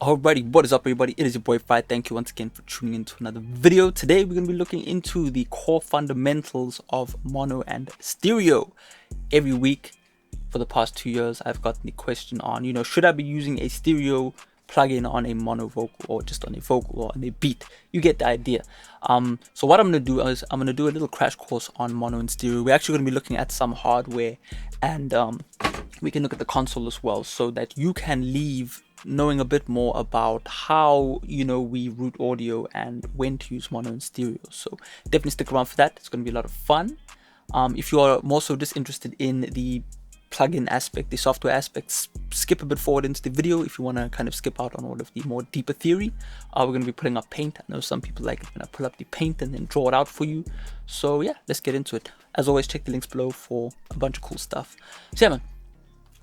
Alrighty, what is up everybody? It is your boy Farai. Thank you once again for tuning into another video. Today we're going to be looking into the core fundamentals of mono and stereo. Every week for the past 2 years I've gotten the question on, should I be using a stereo plugin on a mono vocal or just on a vocal or on a beat? You get the idea. So what I'm going to do is I'm going to do a little crash course on mono and stereo. We're actually going to be looking at some hardware and we can look at the console as well, so that you can leave knowing a bit more about how we route audio and when to use mono and stereo. So definitely stick around for that. It's going to be a lot of fun. If you are more so just interested in the plugin aspect, the software aspects, skip a bit forward into the video if you want to kind of skip out on all of the more deeper theory. We're going to be putting up paint. I know some people like it when I pull up the paint and then draw it out for you. So yeah, let's get into it. As always, check the links below for a bunch of cool stuff. So yeah, man.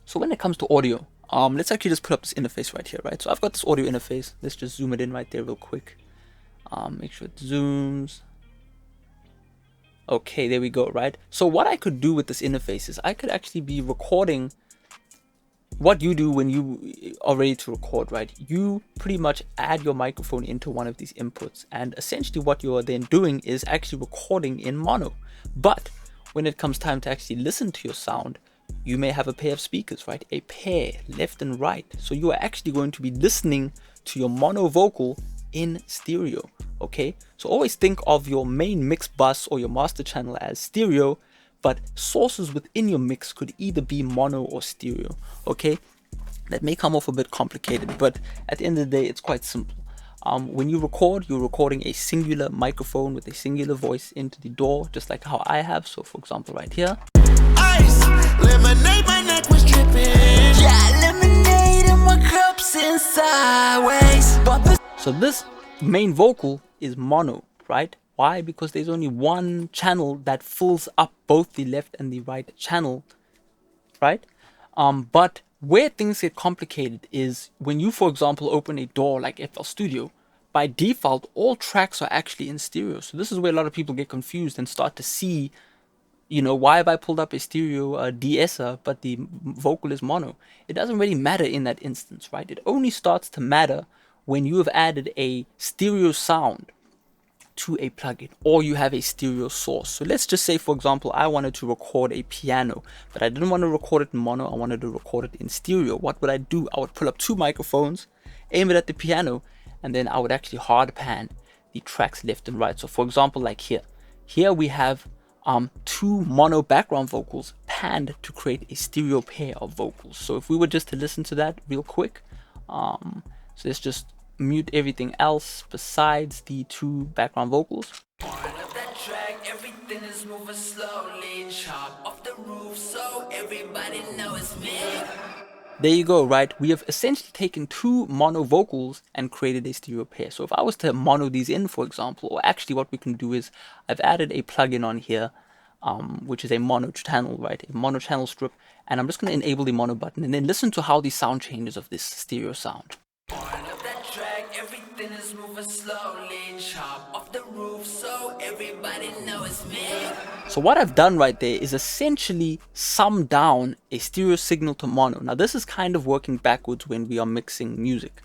So when it comes to audio, let's actually just put up this interface right here, right? So I've got this audio interface. Let's just zoom it in right there real quick. Make sure it zooms. Okay, there we go, right? So what I could do with this interface is I could actually be recording what you do when you are ready to record, right? You pretty much add your microphone into one of these inputs, and essentially what you are then doing is actually recording in mono. But when it comes time to actually listen to your sound, you may have a pair of speakers, right? A pair left and right. So you are actually going to be listening to your mono vocal in stereo. Okay, so always think of your main mix bus or your master channel as stereo, but sources within your mix could either be mono or stereo. Okay, that may come off a bit complicated, but at the end of the day, it's quite simple. When you record, you're recording a singular microphone with a singular voice into the door, just like how I have. So for example, right here. Ice, lemonade, my neck was dripping. Yeah, lemonade in my cup since sideways. So this main vocal is mono, right? Why? Because there's only one channel that fills up both the left and the right channel, right? But where things get complicated is when you, for example, open a door like FL Studio, by default, all tracks are actually in stereo. So this is where a lot of people get confused and start to see, why have I pulled up a stereo de-esser, but the vocal is mono? It doesn't really matter in that instance, right? It only starts to matter when you have added a stereo sound to a plugin or you have a stereo source. So let's just say, for example, I wanted to record a piano, but I didn't want to record it in mono. I wanted to record it in stereo. What would I do? I would pull up two microphones, aim it at the piano, and then I would actually hard pan the tracks left and right. So for example, like here we have two mono background vocals panned to create a stereo pair of vocals. So if we were just to listen to that real quick, so let's just mute everything else besides the two background vocals. Everything is moving slowly, chop off the roof so everybody knows me. There you go, right? We have essentially taken two mono vocals and created a stereo pair. So if I was to mono these in, for example, or actually what we can do is I've added a plugin on here, which is a mono channel, right? A mono channel strip. And I'm just going to enable the mono button and then listen to how the sound changes of this stereo sound. Everything is moving slowly, chop off the roof so everybody knows me. So what I've done right there is essentially sum down a stereo signal to mono. Now this is kind of working backwards when we are mixing music.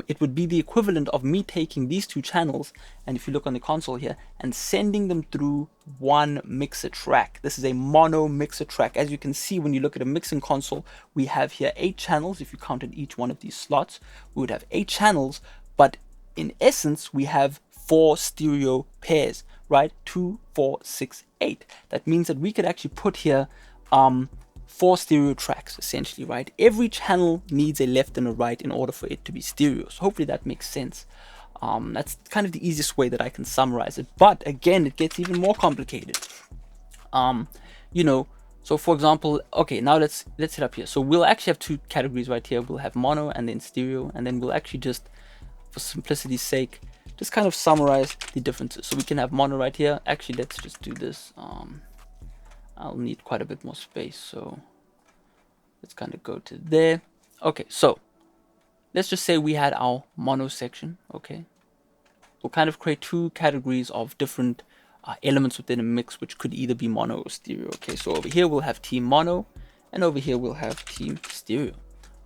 It would be the equivalent of me taking these two channels, and if you look on the console here, and sending them through one mixer track. This is a mono mixer track. As you can see, when you look at a mixing console, we have here 8 channels. If you counted each one of these slots, we would have 8 channels, but in essence, we have 4 stereo pairs, right? 2, 4, 6, 8. That means that we could actually put here 4 stereo tracks, essentially, right? Every channel needs a left and a right in order for it to be stereo. So hopefully that makes sense. That's kind of the easiest way that I can summarize it. But again, it gets even more complicated. So for example, okay, now let's hit up here. So we'll actually have 2 categories right here. We'll have mono and then stereo, and then we'll actually just, for simplicity's sake, just kind of summarize the differences. So we can have mono right here. Actually, let's just do this. I'll need quite a bit more space, so let's kind of go to there. Okay, so let's just say we had our mono section. Okay, we'll kind of create 2 categories of different elements within a mix, which could either be mono or stereo. Okay, so over here we'll have team mono, and over here we'll have team stereo.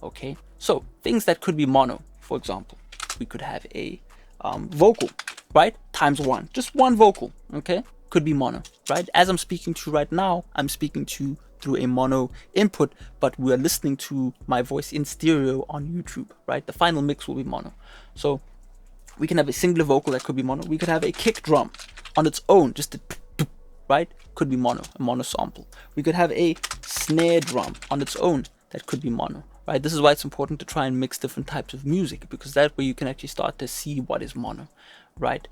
Okay, so things that could be mono. for example, we could have a vocal, right, times 1, just one vocal, okay, could be mono, right? As I'm speaking to right now, I'm speaking to through a mono input, but we're listening to my voice in stereo on YouTube, right? The final mix will be mono. So we can have a singular vocal that could be mono. We could have a kick drum on its own, just a right, could be mono, a mono sample. We could have a snare drum on its own that could be mono, right? This is why it's important to try and mix different types of music, because that way you can actually start to see what is mono, right?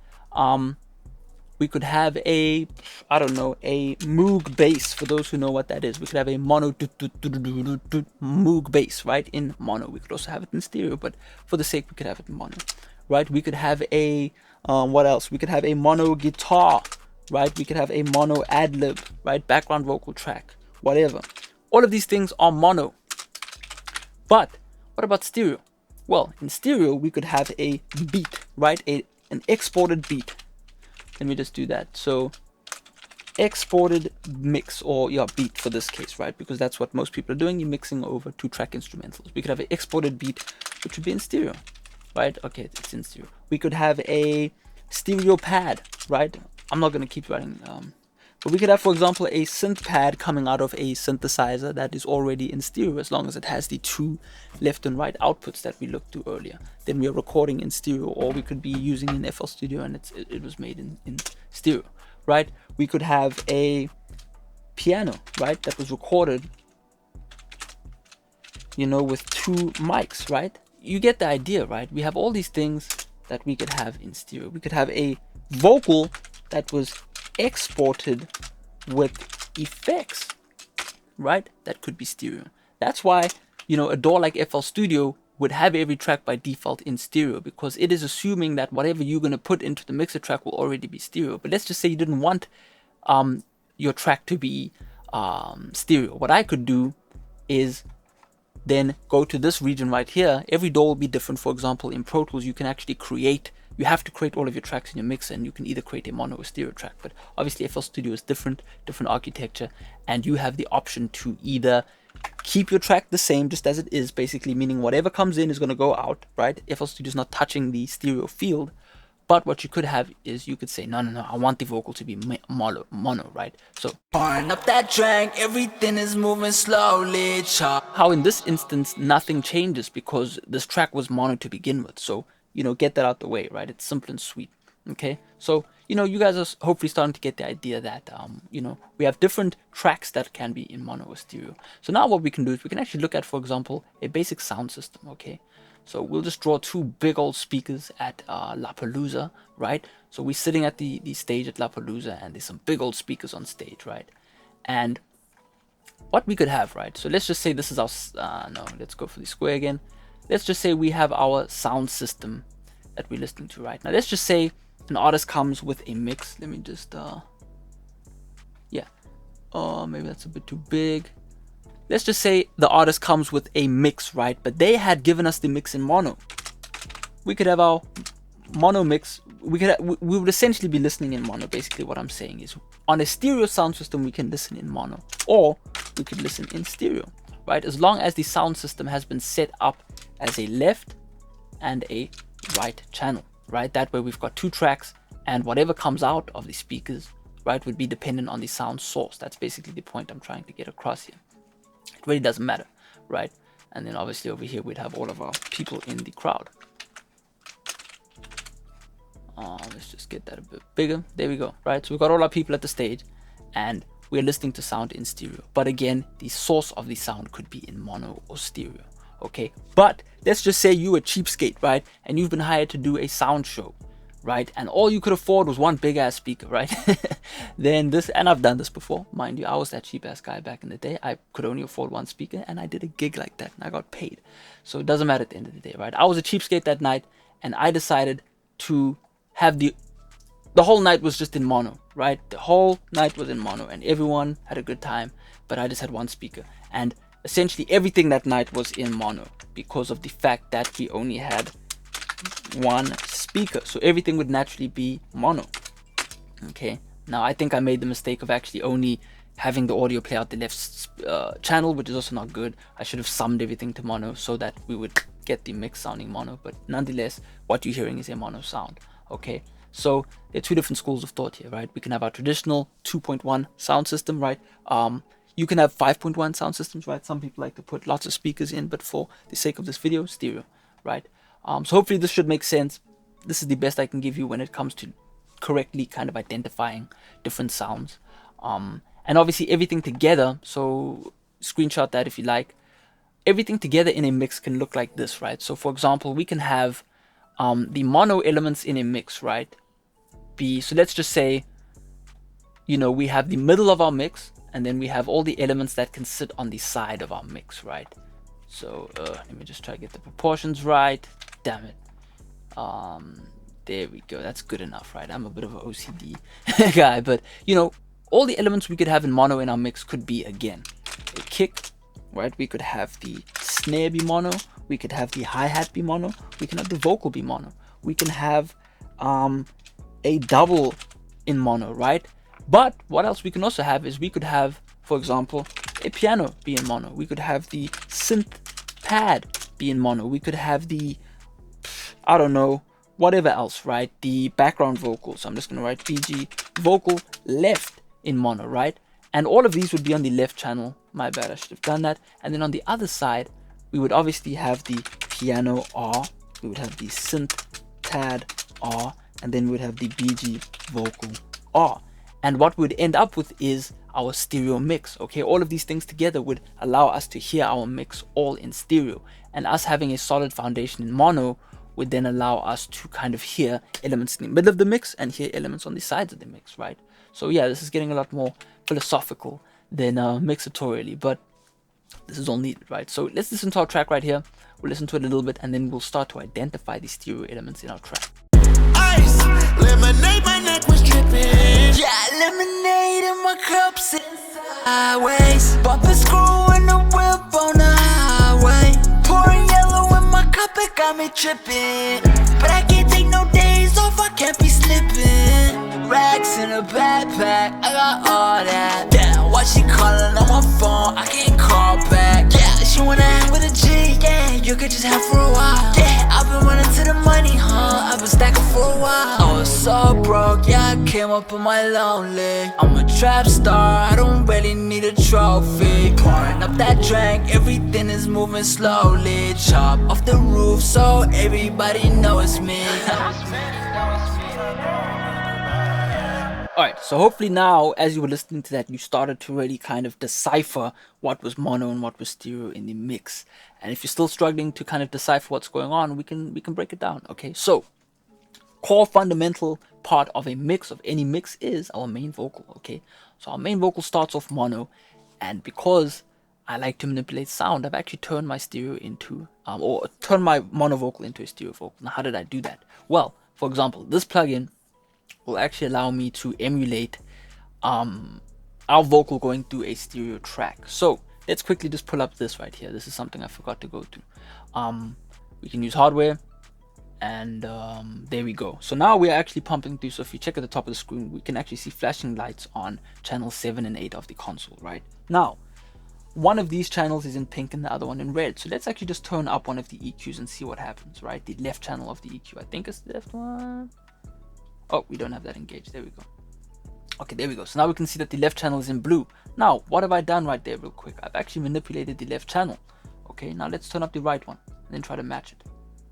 We could have a, I don't know, a Moog bass, for those who know what that is. We could have a mono Moog bass, right, in mono. We could also have it in stereo, but for the sake, we could have it in mono, right? We could have a, what else? We could have a mono guitar, right? We could have a mono ad-lib, right? Background vocal track, whatever. All of these things are mono. But what about stereo? Well, in stereo, we could have a beat, right? An exported beat. Let me just do that. So exported mix, or yeah, beat for this case, right? Because that's what most people are doing. You're mixing over 2-track instrumentals. We could have an exported beat, which would be in stereo, right? Okay, it's in stereo. We could have a stereo pad, right? I'm not going to keep writing, but we could have, for example, a synth pad coming out of a synthesizer that is already in stereo, as long as it has the 2 left and right outputs that we looked to earlier. Then we are recording in stereo, or we could be using an FL Studio and it was made in stereo, right? We could have a piano, right, that was recorded, you know, with 2 mics, right? You get the idea, right? We have all these things that we could have in stereo. We could have a vocal that was exported with effects, right? That could be stereo. That's why, you know, a DAW like FL Studio would have every track by default in stereo, because it is assuming that whatever you're going to put into the mixer track will already be stereo. But let's just say you didn't want your track to be stereo. What I could do is then go to this region right here. Every DAW will be different. For example, in Pro Tools, you can actually create, you have to create all of your tracks in your mixer, and you can either create a mono or stereo track. But obviously FL Studio is different architecture, and you have the option to either keep your track the same, just as it is, basically, meaning whatever comes in is going to go out, right? FL Studio is not touching the stereo field. But what you could have is you could say, no, I want the vocal to be mono, right? So pouring up that drink, everything is moving slowly. How in this instance nothing changes, because this track was mono to begin with. So, you know, get that out the way, right? It's simple and sweet. Okay, so, you know, you guys are hopefully starting to get the idea that you know, we have different tracks that can be in mono or stereo. So now what we can do is we can actually look at, for example, a basic sound system. Okay, so we'll just draw 2 big old speakers at Lapalooza, right? So we're sitting at the stage at Lapalooza, and there's some big old speakers on stage, right? And what we could have, right? So let's just say this is our, no, let's go for the square again. Let's just say we have our sound system that we're listening to right now. Let's just say an artist comes with a mix. Let me just, yeah. Oh, maybe that's a bit too big. Let's just say the artist comes with a mix, right? But they had given us the mix in mono. We could have our mono mix. We would essentially be listening in mono. Basically what I'm saying is, on a stereo sound system, we can listen in mono, or we could listen in stereo, right? As long as the sound system has been set up as a left and a right channel, right? That way we've got 2 tracks, and whatever comes out of the speakers, right, would be dependent on the sound source. That's basically the point I'm trying to get across here. It really doesn't matter, right? And then obviously over here we'd have all of our people in the crowd. Let's just get that a bit bigger. There we go, right? So we've got all our people at the stage, and we're listening to sound in stereo. But again, the source of the sound could be in mono or stereo, okay? But let's just say you're a cheapskate, right? And you've been hired to do a sound show, right? And all you could afford was one big ass speaker, right? Then this, and I've done this before, mind you, I was that cheap ass guy back in the day. I could only afford one speaker, and I did a gig like that, and I got paid. So it doesn't matter at the end of the day, right? I was a cheapskate that night, and I decided to have the whole night was just in mono, right? The whole night was in mono, and everyone had a good time, but I just had one speaker. And essentially everything that night was in mono, because of the fact that we only had one speaker. So everything would naturally be mono. Okay, now I think I made the mistake of actually only having the audio play out the left channel, which is also not good. I should have summed everything to mono so that we would get the mix sounding mono, but nonetheless, what you're hearing is a mono sound. Okay, so there are two different schools of thought here, right? We can have our traditional 2.1 sound system, right? You can have 5.1 sound systems, right? Some people like to put lots of speakers in, but for the sake of this video, stereo, right? So hopefully this should make sense. This is the best I can give you when it comes to correctly kind of identifying different sounds. And obviously everything together, so screenshot that if you like. Everything together in a mix can look like this, right? So for example, we can have the mono elements in a mix, right? So let's just say, you know, we have the middle of our mix, and then we have all the elements that can sit on the side of our mix, right? So let me just try to get the proportions right. Damn it. There we go. That's good enough, right? I'm a bit of an OCD guy, but you know, all the elements we could have in mono in our mix could be, again, a kick, right? We could have the snare be mono. We could have the hi-hat be mono. We can have the vocal be mono. We can have a double in mono, right? But what else we can also have is we could have, for example, a piano be in mono. We could have the synth pad be in mono. We could have the, I don't know, whatever else, right? The background vocal. So I'm just going to write BG vocal left in mono, right? And all of these would be on the left channel. My bad, I should have done that. And then on the other side, we would obviously have the piano R. We would have the synth pad R. And then we would have the BG vocal R. And what we'd end up with is our stereo mix, okay? All of these things together would allow us to hear our mix all in stereo. And us having a solid foundation in mono would then allow us to kind of hear elements in the middle of the mix and hear elements on the sides of the mix, right? So yeah, this is getting a lot more philosophical than mixatorially, but this is all needed, right? So let's listen to our track right here. We'll listen to it a little bit, and then we'll start to identify the stereo elements in our track. Ice, lemonade, my neck was dripping. Yeah, lemonade in my cup sitting sideways. Bump a screw in the whip on the highway. Pouring yellow in my cup, it got me tripping. But I can't take no days off, I can't be slipping. Racks in a backpack, I got all that. Damn, why she calling on my phone? I can't call back. Yeah, she wanna hang with a G, yeah, you could just have for a while. Yeah, I've been running to the money, huh? I've been stacking for a while. I was so broke, yeah, I came up on my lonely. I'm a trap star, I don't really need a trophy. Pouring up that drink, everything is moving slowly. Chop off the roof so everybody knows me. Alright, so hopefully now, as you were listening to that, you started to really kind of decipher what was mono and what was stereo in the mix. And if you're still struggling to kind of decipher what's going on, we can break it down, okay? So, core fundamental part of a mix, of any mix, is our main vocal, okay? So our main vocal starts off mono, and because I like to manipulate sound, I've actually turned my stereo into, or turned my mono vocal into a stereo vocal. Now, how did I do that? Well, for example, this plugin will actually allow me to emulate our vocal going through a stereo track. So let's quickly just pull up this right here. This is something I forgot to go to. We can use hardware, and there we go. So now we're actually pumping through. So if you check at the top of the screen, we can actually see flashing lights on channel 7 and 8 of the console, right? Now, one of these channels is in pink and the other one in red. So let's actually just turn up one of the EQs and see what happens, right? The left channel of the EQ. I think it's the left one. Oh, we don't have that engaged. There we go. Okay, there we go. So now we can see that the left channel is in blue. Now, what have I done right there real quick? I've actually manipulated the left channel. Okay, now let's turn up the right one and then try to match it.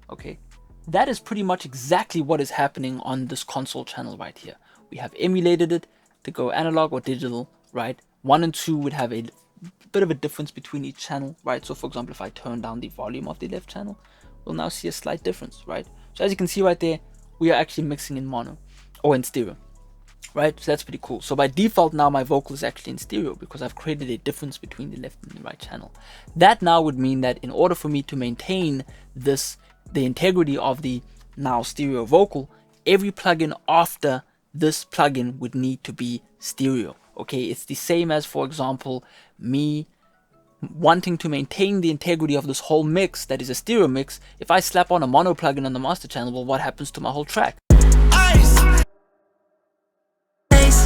Okay, that is pretty much exactly what is happening on this console channel right here. We have emulated it to go analog or digital, right? 1 and 2 would have a bit of a difference between each channel, right? So for example, if I turn down the volume of the left channel, we'll now see a slight difference, right? So as you can see right there, we are actually mixing in mono or in stereo, right? So that's pretty cool. So by default now my vocal is actually in stereo because I've created a difference between the left and the right channel. That now would mean that in order for me to maintain the integrity of the now stereo vocal, every plugin after this plugin would need to be stereo. Okay, it's the same as, for example, me wanting to maintain the integrity of this whole mix that is a stereo mix. If I slap on a mono plugin on the master channel, well, what happens to my whole track? Ice,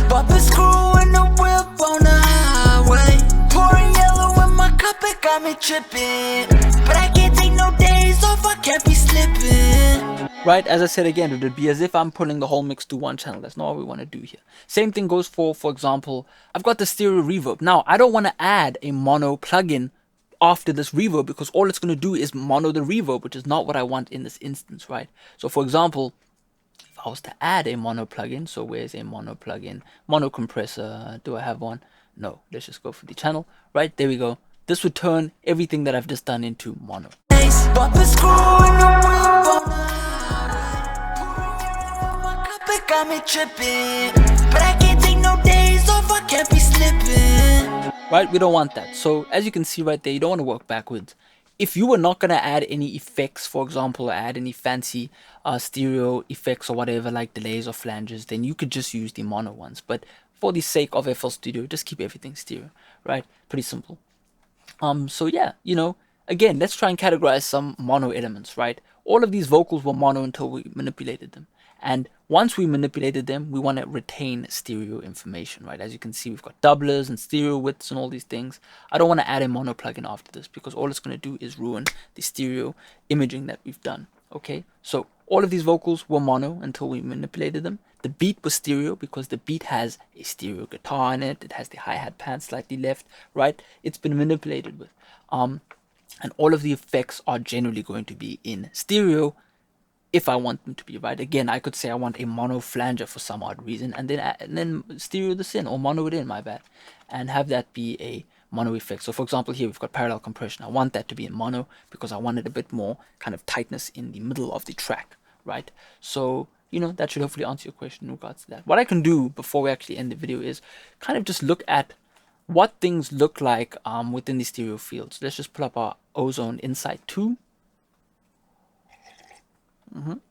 bump a screw in the whip on the highway. Pouring yellow in my cup, it got me tripping. But I can't take no no days off, I can't be slipping. Right, as I said again, it would be as if I'm pulling the whole mix to one channel. That's not what we want to do here. Same thing goes for example, I've got the stereo reverb. Now, I don't want to add a mono plugin after this reverb because all it's going to do is mono the reverb, which is not what I want in this instance, right? So for example, if I was to add a mono plugin, so where's a mono plugin? Mono compressor, do I have one? No, let's just go for the channel, right? There we go. This would turn everything that I've just done into mono. Got me tripping, but I can't take no days off, I can't be slipping. Right, we don't want that. So as you can see right there, you don't want to work backwards. If you were not going to add any effects, for example, add any fancy stereo effects or whatever, like delays or flanges, then you could just use the mono ones. But for the sake of FL Studio, just keep everything stereo, right? Pretty simple. So yeah, you know, again, let's try and categorize some mono elements, right? All of these vocals were mono until we manipulated them. And once we manipulated them, we want to retain stereo information, right? As you can see, we've got doublers and stereo widths and all these things. I don't want to add a mono plugin after this because all it's going to do is ruin the stereo imaging that we've done, okay? So all of these vocals were mono until we manipulated them. The beat was stereo because the beat has a stereo guitar in it. It has the hi-hat pan slightly left, right? It's been manipulated with. And all of the effects are generally going to be in stereo if I want them to be, right? Again, I could say I want a mono flanger for some odd reason and then stereo this in or mono it in, my bad, and have that be a mono effect. So for example, here we've got parallel compression. I want that to be in mono because I wanted a bit more kind of tightness in the middle of the track, right? So, you know, that should hopefully answer your question in regards to that. What I can do before we actually end the video is kind of just look at what things look like within the stereo fields. Let's just pull up our Ozone Insight 2. And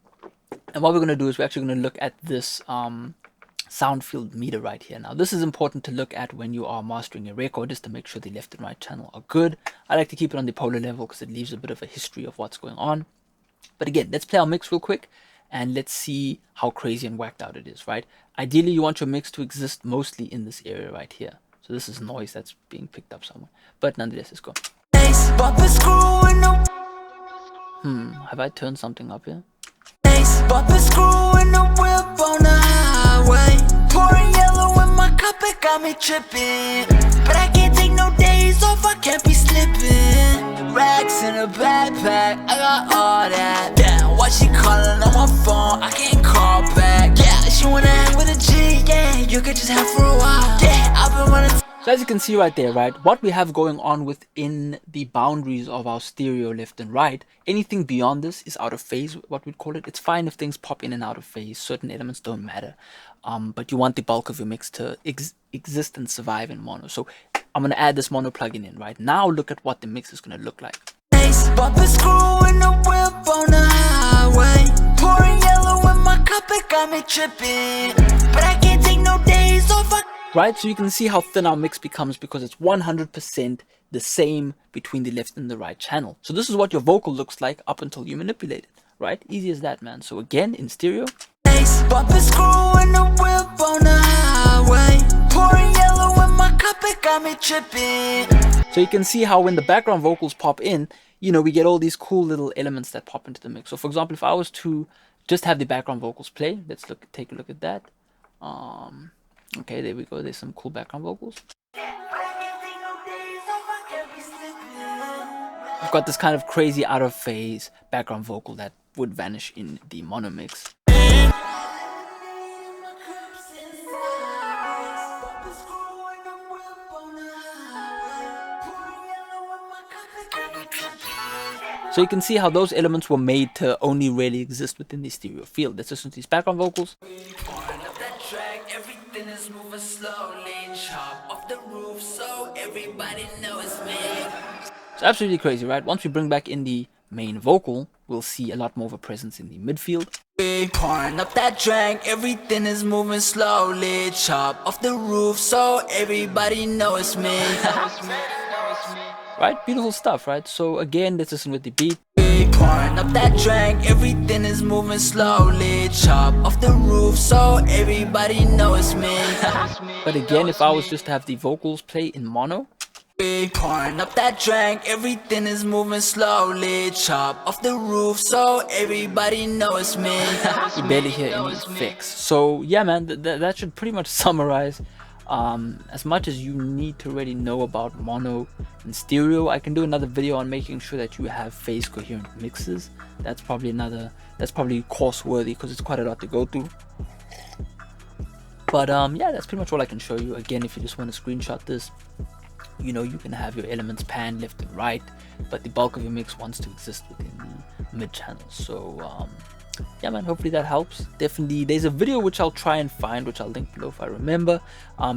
what we're going to do is we're actually going to look at this sound field meter right here. Now this is important to look at when you are mastering a record, just to make sure the left and right channel are good. I like to keep it on the polar level because it leaves a bit of a history of what's going on. But again, let's play our mix real quick and let's see how crazy and whacked out it is, right? Ideally you want your mix to exist mostly in this area right here. So this is noise that's being picked up somewhere, but nonetheless, let's go. Have I turned something up here? Pop a screw in the whip on the highway. Pouring yellow in my cup, it got me tripping. But I can't take no days off, I can't be slipping. Racks in a backpack, I got all that. Damn, why she calling on my phone? I can't call back. Yeah, she wanna hang with a G, yeah. You could just have for a while. Yeah, I've been running. So as you can see right there, right, what we have going on within the boundaries of our stereo left and right, anything beyond this is out of phase, what we'd call it. It's fine if things pop in and out of phase. Certain elements don't matter. But you want the bulk of your mix to exist and survive in mono. So I'm going to add this mono plugin in right now. Look at what the mix is going to look like. Pop a screw in the whip on the highway. Pouring yellow in my cup, it got me tripping. But I can't take no days off. Right, so you can see how thin our mix becomes because it's 100% the same between the left and the right channel. So this is what your vocal looks like up until you manipulate it, right? Easy as that, man. So again, in stereo. Pop a screw in the whip on the highway. Pouring yellow in my cup, it got me tripping. So you can see how when the background vocals pop in, you know, we get all these cool little elements that pop into the mix. So for example, if I was to just have the background vocals play, let's take a look at that. Okay, there we go. There's some cool background vocals. I've got this kind of crazy out of phase background vocal that would vanish in the mono mix. So you can see how those elements were made to only really exist within the stereo field. Let's listen to these background vocals. Everything is moving slowly, chop off the roof so everybody knows me. It's absolutely crazy, right? Once we bring back in the main vocal, we'll see a lot more of a presence in the midfield. Pouring up that drink, everything is moving slowly, chop off the roof so everybody knows me. Right? Beautiful stuff, right? So again, let's listen with the beat. Pouring up that drink, everything is moving slowly, chop off the roof so everybody knows me. But again, if I was just to have the vocals play in mono, Pouring up that drink, everything is moving slowly. Chop off the roof so everybody knows me. You barely hear any effects. So yeah, man, that should pretty much summarize as much as you need to really know about mono and stereo. I can do another video on making sure that you have phase coherent mixes. That's probably course worthy because it's quite a lot to go through. But yeah, that's pretty much all I can show you. Again, if you just want to screenshot this, you know, you can have your elements pan left and right, but the bulk of your mix wants to exist within the mid channel. So yeah, man, hopefully that helps. Definitely, there's a video which I'll try and find, which I'll link below if I remember.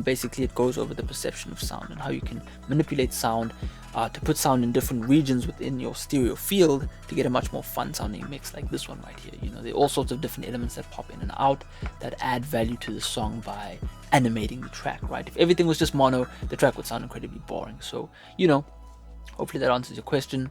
Basically, it goes over the perception of sound and how you can manipulate sound to put sound in different regions within your stereo field to get a much more fun sounding mix like this one right here. You know, there are all sorts of different elements that pop in and out that add value to the song by animating the track, right? If everything was just mono, the track would sound incredibly boring. So, you know, hopefully that answers your question.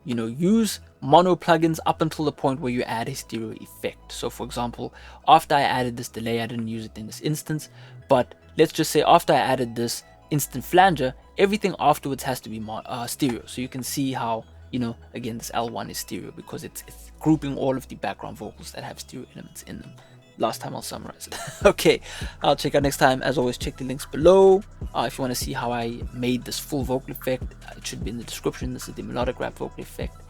You know, use mono plugins up until the point where you add a stereo effect. So for example, after I added this delay, I didn't use it in this instance, but let's just say after I added this instant flanger, everything afterwards has to be stereo. So you can see how, you know, again, this L1 is stereo because it's grouping all of the background vocals that have stereo elements in them. Last time I'll summarize it. Okay, I'll check out next time. As always, check the links below. If you want to see how I made this full vocal effect, it should be in the description. This is the melodic rap vocal effect.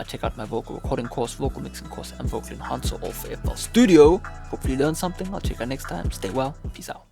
Check out my vocal recording course, vocal mixing course, and vocal enhancer, all for FL Studio. Hopefully you learned something. I'll check out next time. Stay well. Peace out.